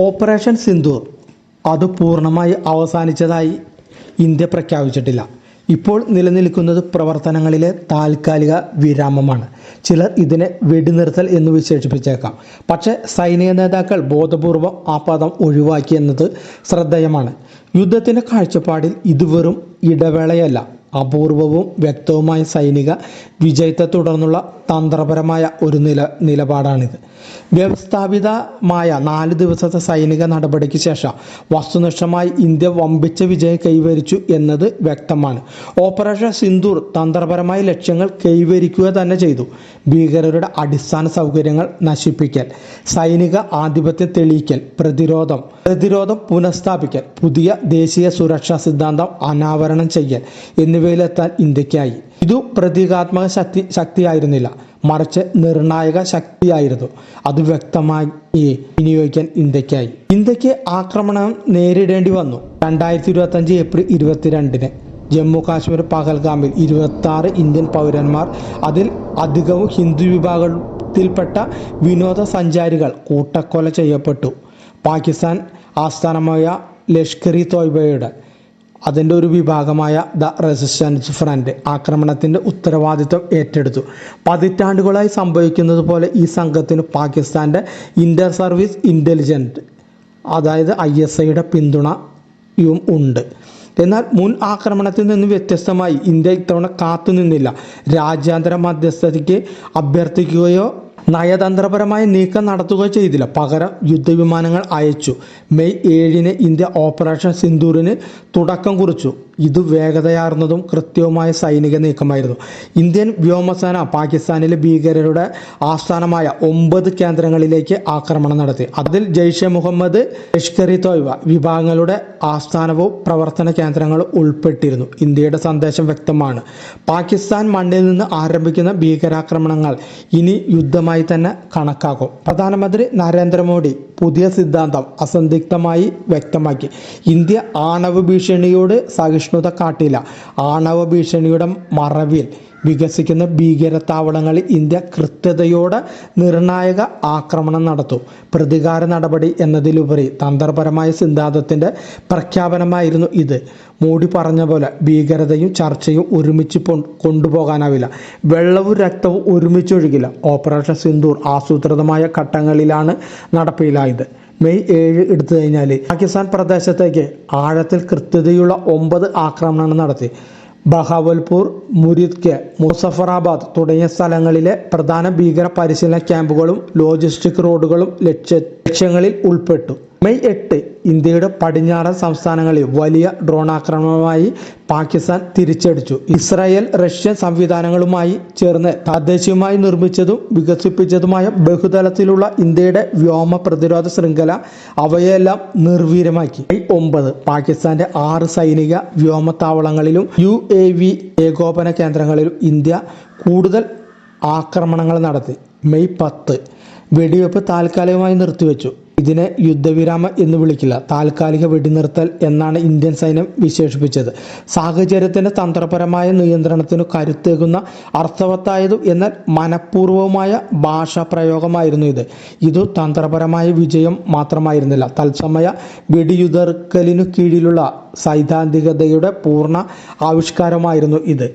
Operation Sindoor അത് പൂർണ്ണമായി അവസാനിച്ചതായി India പ്രഖ്യാപിച്ചിട്ടില്ല. ഇപ്പോൾ നിലനിൽക്കുന്നത് പ്രവർത്തനങ്ങളിലെ താൽക്കാലിക വിരാമമാണ്. ചിലർ ഇതിനെ വെടിനിർത്തൽ എന്ന് വിശേഷിപ്പിച്ചേക്കാം. പക്ഷേ സൈനിക നേതാക്കൾ ബോധപൂർവം ആ പദം ഒഴിവാക്കിയെന്നത് ശ്രദ്ധേയമാണ്. യുദ്ധത്തിൻ്റെ കാഴ്ചപ്പാടിൽ ഇത് വെറും ഇടവേളയല്ല, അപൂർവവും വ്യക്തവുമായ സൈനിക വിജയത്തെ തുടർന്നുള്ള തന്ത്രപരമായ ഒരു നിലപാടാണിത്. വ്യവസ്ഥാപിതമായ 4 ദിവസത്തെ സൈനിക നടപടിക്ക് ശേഷം വസ്തുനിഷ്ഠമായി ഇന്ത്യ വമ്പിച്ച വിജയം കൈവരിച്ചു എന്നത് വ്യക്തമാണ്. ഓപ്പറേഷൻ സിന്ദൂർ തന്ത്രപരമായ ലക്ഷ്യങ്ങൾ കൈവരിക്കുക തന്നെ ചെയ്തു. ഭീകരരുടെ അടിസ്ഥാന സൗകര്യങ്ങൾ നശിപ്പിക്കൽ, സൈനിക ആധിപത്യം തെളിയിക്കൽ, പ്രതിരോധം പുനഃസ്ഥാപിക്കൽ, പുതിയ ദേശീയ സുരക്ഷാ സിദ്ധാന്തം അനാവരണം ചെയ്യൽ എന്നിവയിലെത്താൻ ഇന്ത്യക്കായി. ഇതു പ്രതീകാത്മക ശക്തിയായിരുന്നില്ല, മറിച്ച് നിർണായക ശക്തിയായിരുന്നു. അത് വ്യക്തമായി വിനിയോഗിക്കാൻ ഇന്ത്യക്കായി. ഇന്ത്യക്ക് ആക്രമണം നേരിടേണ്ടി വന്നു. 2025 ഏപ്രിൽ 22 ജമ്മു കാശ്മീർ പഹൽഗാമിൽ 26 ഇന്ത്യൻ പൗരന്മാർ, അതിൽ അധികവും ഹിന്ദു വിഭാഗത്തിൽപ്പെട്ട വിനോദസഞ്ചാരികൾ കൂട്ടക്കൊല ചെയ്യപ്പെട്ടു. പാകിസ്ഥാൻ ആസ്ഥാനമായ ലഷ്കർ-ഇ-തോയ്ബയുടെ അതിൻ്റെ ഒരു വിഭാഗമായ ദ റെസിസ്റ്റൻസ് ഫ്രണ്ട് ആക്രമണത്തിൻ്റെ ഉത്തരവാദിത്വം ഏറ്റെടുത്തു. പതിറ്റാണ്ടുകളായി സംഭവിക്കുന്നത് പോലെ ഈ സംഘത്തിന് പാകിസ്ഥാൻ്റെ ഇൻ്റർ സർവീസ് ഇൻ്റലിജൻസ് അതായത് ISIയുടെ പിന്തുണയും ഉണ്ട്. എന്നാൽ മുൻ ആക്രമണത്തിൽ നിന്ന് വ്യത്യസ്തമായി ഇന്ത്യ ഇത്തവണ കാത്തുനിന്നില്ല. രാജ്യാന്തര മധ്യസ്ഥതയ്ക്ക് അഭ്യർത്ഥിക്കുകയോ നയതന്ത്രപരമായ നീക്കം നടത്തുകയോ ചെയ്തില്ല. പകരം യുദ്ധവിമാനങ്ങൾ അയച്ചു. മെയ് 7 ഇന്ത്യ ഓപ്പറേഷൻ സിന്ദൂറിന് തുടക്കം കുറിച്ചു. ഇത് വേഗതയാർന്നതും കൃത്യവുമായ സൈനിക നീക്കമായിരുന്നു. ഇന്ത്യൻ വ്യോമസേന പാകിസ്ഥാനിലെ ഭീകരരുടെ ആസ്ഥാനമായ 9 കേന്ദ്രങ്ങളിലേക്ക് ആക്രമണം നടത്തി. അതിൽ ജെയ്ഷെ മുഹമ്മദ്, ലഷ്കർ-ഇ-തോയ്ബ വിഭാഗങ്ങളുടെ ആസ്ഥാനവും പ്രവർത്തന കേന്ദ്രങ്ങളും ഉൾപ്പെട്ടിരുന്നു. ഇന്ത്യയുടെ സന്ദേശം വ്യക്തമാണ്: പാകിസ്ഥാൻ മണ്ണിൽ നിന്ന് ആരംഭിക്കുന്ന ഭീകരാക്രമണങ്ങൾ ഇനി യുദ്ധമായി തന്നെ കണക്കാക്കും. പ്രധാനമന്ത്രി നരേന്ദ്രമോദി പുതിയ സിദ്ധാന്തം അസന്ദിഗ്ധമായി വ്യക്തമാക്കി. ഇന്ത്യ ആണവ ഭീഷണിയോട് സഹിഷ്ണുത കാട്ടില്ല. ആണവ ഭീഷണിയുടെ മറവിൽ വികസിക്കുന്ന ഭീകരതാവളങ്ങളിൽ ഇന്ത്യ കൃത്യതയോടെ നിർണായക ആക്രമണം നടത്തും. പ്രതികാര നടപടി എന്നതിലുപരി തന്ത്രപരമായ സിദ്ധാന്തത്തിൻ്റെ പ്രഖ്യാപനമായിരുന്നു ഇത്. മോഡി പറഞ്ഞ പോലെ ഭീകരതയും ചർച്ചയും ഒരുമിച്ച് കൊണ്ടുപോകാനാവില്ല. വെള്ളവും രക്തവും ഒരുമിച്ചൊഴുകില്ല. ഓപ്പറേഷൻ സിന്ദൂർ ആസൂത്രിതമായ ഘട്ടങ്ങളിലാണ് നടപ്പിലായത്. മെയ് 7 എടുത്തു കഴിഞ്ഞാൽ പാകിസ്ഥാൻ പ്രദേശത്തേക്ക് ആഴത്തിൽ കൃത്യതയുള്ള 9 ആക്രമണങ്ങൾ നടത്തി. ബഹാവൽപൂർ, മുരിദ്ക്, മുസഫറാബാദ് തുടങ്ങിയ സ്ഥലങ്ങളിലെ പ്രധാന ഭീകര പരിശീലന ക്യാമ്പുകളും ലോജിസ്റ്റിക് റോഡുകളും ലക്ഷ്യങ്ങളിൽ ഉൾപ്പെട്ടു. മെയ് 8 ഇന്ത്യയുടെ പടിഞ്ഞാറൻ സംസ്ഥാനങ്ങളിൽ വലിയ ഡ്രോൺ ആക്രമണവുമായി പാകിസ്ഥാൻ തിരിച്ചടിച്ചു. ഇസ്രായേൽ റഷ്യൻ സംവിധാനങ്ങളുമായി ചേർന്ന് തദ്ദേശീയമായി നിർമ്മിച്ചതും വികസിപ്പിച്ചതുമായ ബഹുതലത്തിലുള്ള ഇന്ത്യയുടെ വ്യോമ പ്രതിരോധ ശൃംഖല അവയെല്ലാം നിർവീര്യമാക്കി. മെയ് 9 പാകിസ്ഥാന്റെ 6 സൈനിക വ്യോമത്താവളങ്ങളിലും UAV ഏകോപന കേന്ദ്രങ്ങളിലും ഇന്ത്യ കൂടുതൽ ആക്രമണങ്ങൾ നടത്തി. മെയ് 10 വെടിവെപ്പ് താൽക്കാലികമായി നിർത്തിവെച്ചു. ഇതിനെ യുദ്ധവിരാമം എന്ന് വിളിക്കില്ല, താൽക്കാലിക വെടിനിർത്തൽ എന്നാണ് ഇന്ത്യൻ സൈന്യം വിശേഷിപ്പിച്ചത്. സാഹചര്യത്തിൻ്റെ തന്ത്രപരമായ നിയന്ത്രണത്തിനു കരുത്തേകുന്ന അർത്ഥവത്തായതും എന്നാൽ മനഃപൂർവ്വമായ ഭാഷാ പ്രയോഗമായിരുന്നു ഇത്. ഇത് തന്ത്രപരമായ വിജയം മാത്രമായിരുന്നില്ല, തത്സമയ വെടിയുതിർക്കലിനു കീഴിലുള്ള സൈദ്ധാന്തികതയുടെ പൂർണ്ണ ആവിഷ്കാരമായിരുന്നു ഇത്.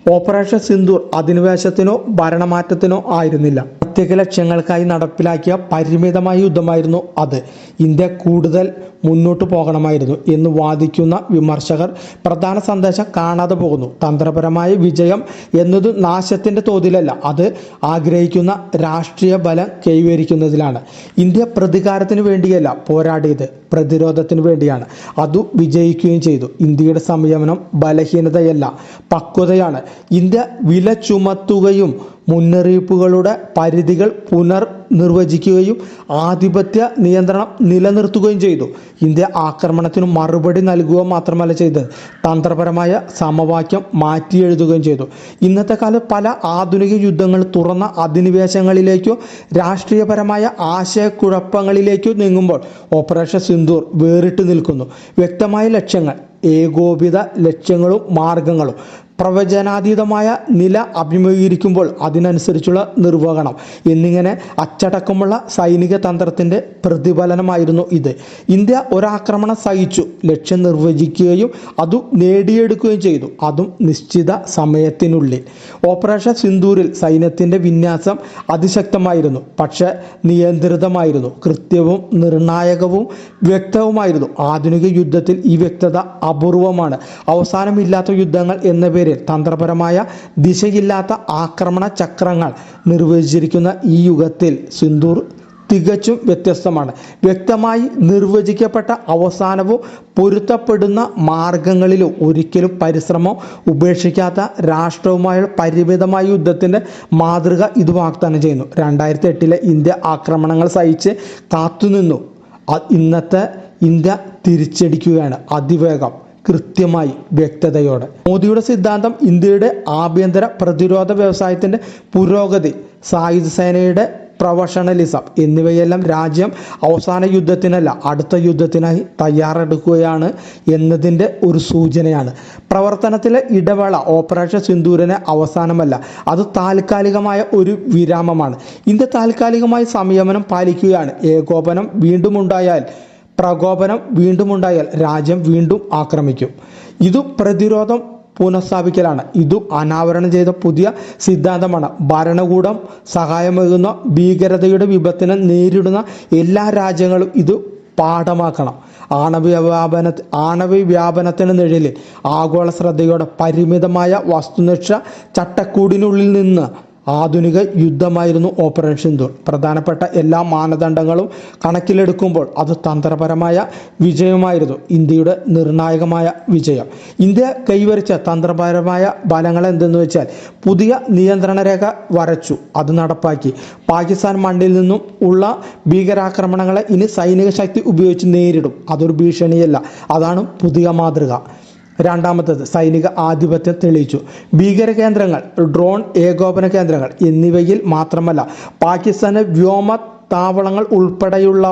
ഓപ്പറേഷൻ സിന്ദൂർ അധിനിവേശത്തിനോ ഭരണമാറ്റത്തിനോ ആയിരുന്നില്ല. പ്രത്യേക ലക്ഷ്യങ്ങൾക്കായി നടപ്പിലാക്കിയ പരിമിതമായ യുദ്ധമായിരുന്നു അത്. ഇന്ത്യ കൂടുതൽ മുന്നോട്ട് പോകണമായിരുന്നു എന്ന് വാദിക്കുന്ന വിമർശകർ പ്രധാന സന്ദേശം കാണാതെ പോകുന്നു. തന്ത്രപരമായ വിജയം എന്നത് നാശത്തിൻ്റെ തോതിലല്ല, അത് ആഗ്രഹിക്കുന്ന രാഷ്ട്രീയ ബലം കൈവരിക്കുന്നതിലാണ്. ഇന്ത്യ പ്രതികാരത്തിന് വേണ്ടിയല്ല പോരാടിയത്, പ്രതിരോധത്തിന് വേണ്ടിയാണ്. അതു വിജയിക്കുകയും ചെയ്തു. ഇന്ത്യയുടെ സംയമനം ബലഹീനതയല്ല, പക്വതയാണ്. ഇന്ത്യ വില ചുമത്തുകയും മുന്നറിയിപ്പുകളുടെ പരിധികൾ പുനർനിർവചിക്കുകയും ആധിപത്യ നിയന്ത്രണം നിലനിർത്തുകയും ചെയ്തു. ഇന്ത്യ ആക്രമണത്തിന് മറുപടി നൽകുക മാത്രമല്ല ചെയ്തത്, തന്ത്രപരമായ സമവാക്യം മാറ്റിയെഴുതുകയും ചെയ്തു. ഇന്നത്തെ കാലത്ത് പല ആധുനിക യുദ്ധങ്ങൾ തുറന്ന അധിനിവേശങ്ങളിലേക്കോ രാഷ്ട്രീയപരമായ ആശയക്കുഴപ്പങ്ങളിലേക്കോ നീങ്ങുമ്പോൾ ഓപ്പറേഷൻ സിന്ദൂർ വേറിട്ട് നിൽക്കുന്നു. വ്യക്തമായ ലക്ഷ്യങ്ങൾ, ഏകോപിത ലക്ഷ്യങ്ങളും മാർഗങ്ങളും, പ്രവചനാതീതമായ നില അഭിമുഖീകരിക്കുമ്പോൾ അതിനനുസരിച്ചുള്ള നിർവഹണം എന്നിങ്ങനെ അച്ചടക്കമുള്ള സൈനിക തന്ത്രത്തിൻ്റെ പ്രതിഫലനമായിരുന്നു ഇത്. ഇന്ത്യ ഒരാക്രമണം സഹിച്ചു, ലക്ഷ്യം നിർവചിക്കുകയും അതു നേടിയെടുക്കുകയും ചെയ്തു, അതും നിശ്ചിത സമയത്തിനുള്ളിൽ. ഓപ്പറേഷൻ സിന്ദൂരിൽ സൈന്യത്തിൻ്റെ വിന്യാസം അതിശക്തമായിരുന്നു, പക്ഷേ നിയന്ത്രിതമായിരുന്നു, കൃത്യവും നിർണായകവും വ്യക്തവുമായിരുന്നു. ആധുനിക യുദ്ധത്തിൽ ഈ വ്യക്തത അപൂർവമാണ്. അവസാനമില്ലാത്ത യുദ്ധങ്ങൾ എന്ന പേരിൽ തന്ത്രപരമായ ദിശയില്ലാത്ത ആക്രമണ ചക്രങ്ങൾ നിർവചിച്ചിരിക്കുന്ന ഈ യുഗത്തിൽ സിന്ദൂർ തികച്ചും വ്യത്യസ്തമാണ്. വ്യക്തമായി നിർവചിക്കപ്പെട്ട അവസാനവും പൊരുത്തപ്പെടുന്ന മാർഗങ്ങളിലും ഒരിക്കലും പരിശ്രമം ഉപേക്ഷിക്കാത്ത രാഷ്ട്രവുമായുള്ള പരിമിതമായ യുദ്ധത്തിൻ്റെ മാതൃക ഇത് വാഗ്ദാനം ചെയ്യുന്നു. 2008 ഇന്ത്യ ആക്രമണങ്ങൾ സഹിച്ച് കാത്തുനിന്നു. ഇന്നത്തെ ഇന്ത്യ തിരിച്ചടിക്കുകയാണ്, അതിവേഗം, കൃത്യമായി, വ്യക്തതയോടെ. മോദിയുടെ സിദ്ധാന്തം ഇന്ത്യയുടെ ആഭ്യന്തര പ്രതിരോധ വ്യവസായത്തിൻ്റെ പുരോഗതി, സായുധ സേനയുടെ പ്രൊഫഷണലിസം എന്നിവയെല്ലാം രാജ്യം അവസാന യുദ്ധത്തിനല്ല അടുത്ത യുദ്ധത്തിനായി തയ്യാറെടുക്കുകയാണ് എന്നതിൻ്റെ ഒരു സൂചനയാണ്. പ്രവർത്തനത്തിലെ ഇടവേള ഓപ്പറേഷൻ സിന്ദൂരിന് അവസാനമല്ല, അത് താൽക്കാലികമായ ഒരു വിരാമമാണ്. ഇന്ത്യ താൽക്കാലികമായി സംയമനം പാലിക്കുകയാണ്. ഏകോപനം പ്രകോപനം വീണ്ടുമുണ്ടായാൽ രാജ്യം വീണ്ടും ആക്രമിക്കും. ഇതു പ്രതിരോധം പുനഃസ്ഥാപിക്കലാണ്. ഇതു അനാവരണം ചെയ്ത പുതിയ സിദ്ധാന്തമാണ്. ഭരണകൂടം സഹായമേകുന്ന ഭീകരതയുടെ വിപത്തിനെ നേരിടുന്ന എല്ലാ രാജ്യങ്ങളും ഇത് പാഠമാക്കണം. ആണവ വ്യാപനത്തിന് നിഴലിൽ ആഗോള ശ്രദ്ധയോടെ പരിമിതമായ വസ്തുനിഷ്ഠ ചട്ടക്കൂടിനുള്ളിൽ നിന്ന് ആധുനിക യുദ്ധമായിരുന്നു ഓപ്പറേഷൻ സിന്ദൂർ. പ്രധാനപ്പെട്ട എല്ലാ മാനദണ്ഡങ്ങളും കണക്കിലെടുക്കുമ്പോൾ അത് തന്ത്രപരമായ വിജയമായിരുന്നു, ഇന്ത്യയുടെ നിർണായകമായ വിജയം. ഇന്ത്യ കൈവരിച്ച തന്ത്രപരമായ ഫലങ്ങൾ എന്തെന്ന് വെച്ചാൽ, പുതിയ നിയന്ത്രണ രേഖ വരച്ചു, അത് നടപ്പാക്കി. പാകിസ്ഥാൻ മണ്ണിൽ നിന്നും ഉള്ള ഭീകരാക്രമണങ്ങളെ ഇനി സൈനിക ശക്തി ഉപയോഗിച്ച് നേരിടും, അതൊരു ഭീഷണിയല്ല, അതാണ് പുതിയ മാതൃക. രണ്ടാമത്തേത്, സൈനിക ആധിപത്യം തെളിയിച്ചു. ഭീകര കേന്ദ്രങ്ങൾ, ഡ്രോൺ ഏകോപന കേന്ദ്രങ്ങൾ എന്നിവയിൽ മാത്രമല്ല, പാകിസ്ഥാന് വ്യോമ താവളങ്ങൾ ഉൾപ്പെടെയുള്ള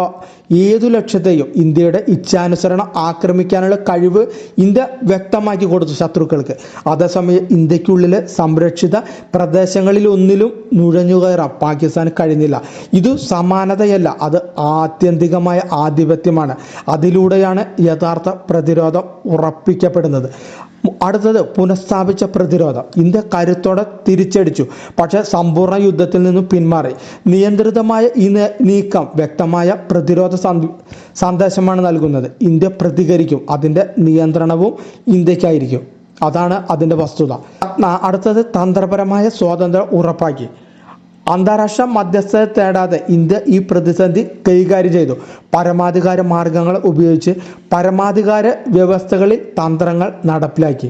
ഏതു ലക്ഷ്യത്തെയും ഇന്ത്യയുടെ ഇച്ഛാനുസരണം ആക്രമിക്കാനുള്ള കഴിവ് ഇന്ത്യ വ്യക്തമാക്കി കൊടുത്തു ശത്രുക്കൾക്ക്. അതേസമയം ഇന്ത്യക്കുള്ളിലെ സംരക്ഷിത പ്രദേശങ്ങളിലൊന്നിലും നുഴഞ്ഞുകയറാൻ പാകിസ്ഥാന് കഴിഞ്ഞില്ല. ഇത് സമാനതയല്ല, അത് ആത്യന്തികമായ ആധിപത്യമാണ്. അതിലൂടെയാണ് യഥാർത്ഥ പ്രതിരോധം ഉറപ്പിക്കപ്പെടുന്നത്. അടുത്തത്, പുനഃസ്ഥാപിച്ച പ്രതിരോധം. ഇന്ത്യ കരുത്തോടെ തിരിച്ചടിച്ചു, പക്ഷേ സമ്പൂർണ്ണ യുദ്ധത്തിൽ നിന്നും പിന്മാറി. നിയന്ത്രിതമായ ഈ നീക്കം വ്യക്തമായ പ്രതിരോധ സന്ദേശമാണ് നൽകുന്നത്. ഇന്ത്യ പ്രതികരിക്കും, അതിൻ്റെ നിയന്ത്രണവും ഇന്ത്യക്കായിരിക്കും. അതാണ് അതിൻ്റെ വസ്തുത. അടുത്തത്, തന്ത്രപരമായ സ്വാതന്ത്ര്യം ഉറപ്പാക്കി. അന്താരാഷ്ട്ര മധ്യസ്ഥത തേടാതെ ഇന്ത്യ ഈ പ്രതിസന്ധി കൈകാര്യം ചെയ്തു. പരമാധികാര മാർഗങ്ങൾ ഉപയോഗിച്ച് പരമാധികാര വ്യവസ്ഥകളിൽ തന്ത്രങ്ങൾ നടപ്പിലാക്കി.